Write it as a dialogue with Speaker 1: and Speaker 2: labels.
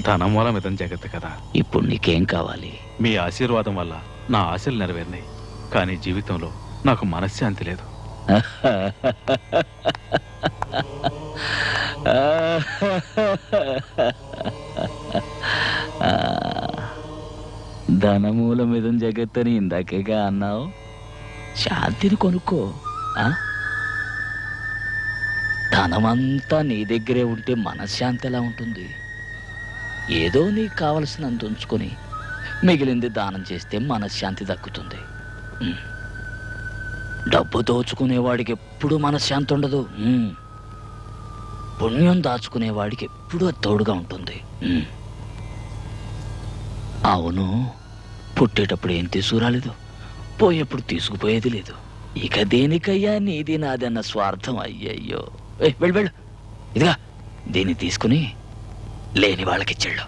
Speaker 1: ధనమూలమిదం జగత్ కదా.
Speaker 2: ఇప్పుడు నీకేం కావాలి?
Speaker 1: మీ ఆశీర్వాదం వల్ల నా ఆశలు నెరవేరినాయి. కానీ జీవితంలో నాకు మనశ్శాంతి లేదు.
Speaker 2: ధనమూలమిదం జగత్తని ఇందాకేగా అన్నావు. శాంతిని కొనుక్కో. ధనమంతా నీ దగ్గరే ఉంటే మనశ్శాంతి ఎలా ఉంటుంది? ఏదో నీకు కావలసినంత ఉంచుకొని మిగిలింది దానం చేస్తే మనశ్శాంతి దక్కుతుంది. డబ్బు దోచుకునేవాడికి ఎప్పుడు మనశ్శాంతి ఉండదు. పుణ్యం దాచుకునేవాడికి ఎప్పుడూ తోడుగా ఉంటుంది. అవును, పుట్టేటప్పుడు ఏం తీసుకురాలేదు, పోయేప్పుడు తీసుకుపోయేది లేదు. ఇక దేనికయ్యా నీది నాదన్న స్వార్థం? అయ్యయ్యో, వెళ్ళు వెళ్ళు. ఇదిగా దీన్ని తీసుకుని లేని వాళ్ళకిచ్చేళ్ళు.